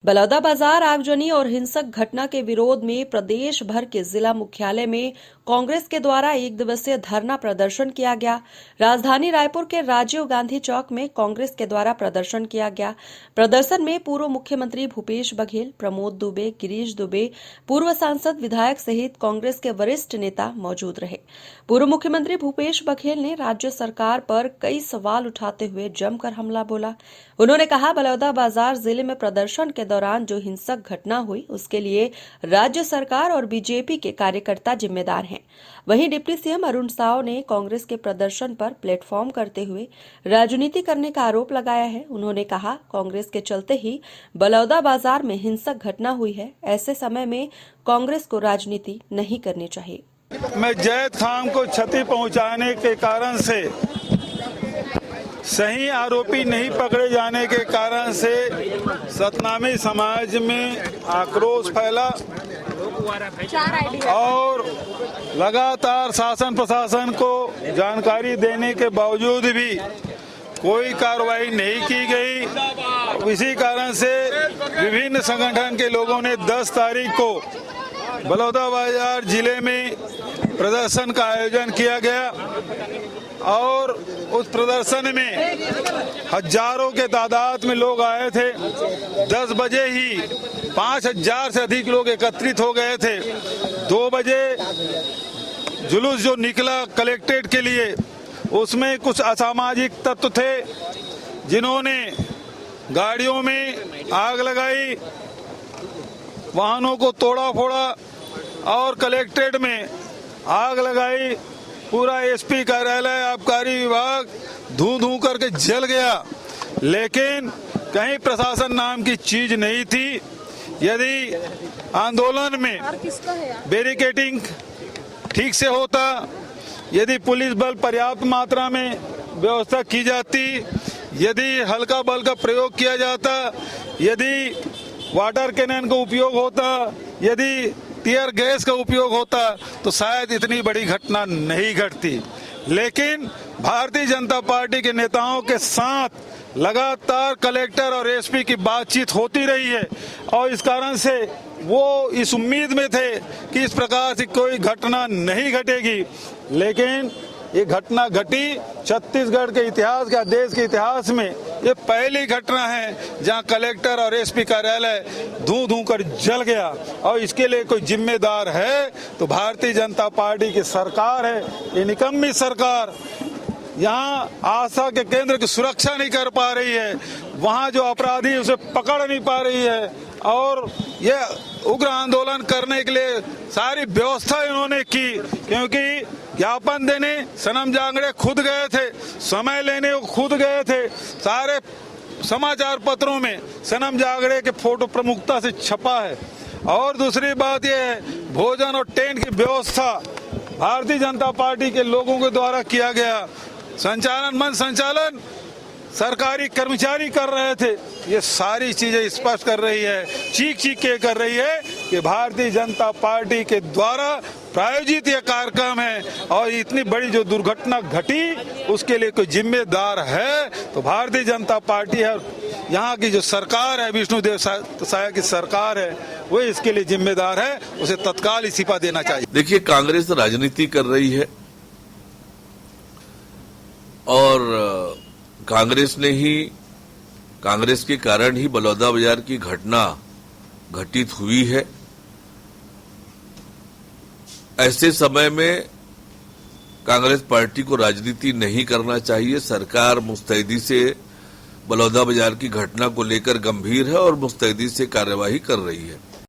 बलौदाबाजार आगजनी और हिंसक घटना के विरोध में प्रदेश भर के जिला मुख्यालय में कांग्रेस के द्वारा एक दिवसीय धरना प्रदर्शन किया गया। राजधानी रायपुर के राजीव गांधी चौक में कांग्रेस के द्वारा प्रदर्शन किया गया। प्रदर्शन में पूर्व मुख्यमंत्री भूपेश बघेल, प्रमोद दुबे, गिरीश दुबे, पूर्व सांसद, विधायक सहित कांग्रेस के वरिष्ठ नेता मौजूद रहे। पूर्व मुख्यमंत्री भूपेश बघेल ने राज्य सरकार पर कई सवाल उठाते हुए जमकर हमला बोला। उन्होंने कहा, बलौदाबाजार जिले में प्रदर्शन के दौरान जो हिंसक घटना हुई उसके लिए राज्य सरकार और बीजेपी के कार्यकर्ता जिम्मेदार हैं। वहीं डिप्टी सीएम अरुण साव ने कांग्रेस के प्रदर्शन पर प्लेटफॉर्म करते हुए राजनीति करने का आरोप लगाया है। उन्होंने कहा, कांग्रेस के चलते ही बलौदाबाजार में हिंसक घटना हुई है। ऐसे समय में कांग्रेस को राजनीति नहीं करनी चाहिए। मैं जैद खान को क्षति पहुंचाने के कारण से, सही आरोपी नहीं पकड़े जाने के कारण से सतनामी समाज में आक्रोश फैला और लगातार शासन प्रशासन को जानकारी देने के बावजूद भी कोई कार्रवाई नहीं की गई। इसी कारण से विभिन्न संगठन के लोगों ने 10 तारीख को बलौदाबाजार जिले में प्रदर्शन का आयोजन किया गया और उस प्रदर्शन में हजारों के तादाद में लोग आए थे। 10 बजे ही 5000 से अधिक लोग एकत्रित हो गए थे। 2 बजे जुलूस जो निकला कलेक्ट्रेट के लिए, उसमें कुछ असामाजिक तत्व थे जिन्होंने गाड़ियों में आग लगाई, वाहनों को तोड़ा फोड़ा और कलेक्ट्रेट में आग लगाई। पूरा एसपी कार्यालय, आबकारी विभाग धू करके जल गया, लेकिन कहीं प्रशासन नाम की चीज नहीं थी। यदि आंदोलन में बैरिकेडिंग ठीक से होता, यदि पुलिस बल पर्याप्त मात्रा में व्यवस्था की जाती, यदि हल्का बल का प्रयोग किया जाता, यदि वाटर कैनन का उपयोग होता, यदि टीयर गैस का उपयोग होता, तो शायद इतनी बड़ी घटना नहीं घटती। लेकिन भारतीय जनता पार्टी के नेताओं के साथ लगातार कलेक्टर और एसपी की बातचीत होती रही है और इस कारण से वो इस उम्मीद में थे कि इस प्रकार से कोई घटना नहीं घटेगी, लेकिन ये घटना घटी। छत्तीसगढ़ के इतिहास का, देश के इतिहास में ये पहली घटना है जहां कलेक्टर और एसपी कार्यालय धू कर जल गया और इसके लिए कोई जिम्मेदार है तो भारतीय जनता पार्टी की सरकार है। ये निकम्मी सरकार यहाँ आशा के केंद्र की सुरक्षा नहीं कर पा रही है, वहाँ जो अपराधी उसे पकड़ नहीं पा रही है और ये उग्र आंदोलन करने के लिए सारी व्यवस्था इन्होंने की। क्योंकि ज्ञापन देने सनम जांगड़े खुद गए थे, समय लेने वो खुद गए थे, सारे समाचार पत्रों में सनम जांगड़े के फोटो प्रमुखता से छपा है। और दूसरी बात यह है, भोजन और टेंट की व्यवस्था भारतीय जनता पार्टी के लोगों के द्वारा किया गया। संचालन सरकारी कर्मचारी कर रहे थे। ये सारी चीजें स्पष्ट कर रही है, चीख के कर रही है कि भारतीय जनता पार्टी के द्वारा प्रायोजित ये कार्यक्रम है और इतनी बड़ी जो दुर्घटना घटी उसके लिए कोई जिम्मेदार है तो भारतीय जनता पार्टी है। यहाँ की जो सरकार है, विष्णुदेव साय की सरकार है, वो इसके लिए जिम्मेदार है, उसे तत्काल इस्तीफा देना चाहिए। देखिए, कांग्रेस राजनीति कर रही है और कांग्रेस के कारण ही बलौदाबाजार की घटना घटित हुई है। ऐसे समय में कांग्रेस पार्टी को राजनीति नहीं करना चाहिए। सरकार मुस्तैदी से बलौदाबाजार की घटना को लेकर गंभीर है और मुस्तैदी से कार्यवाही कर रही है।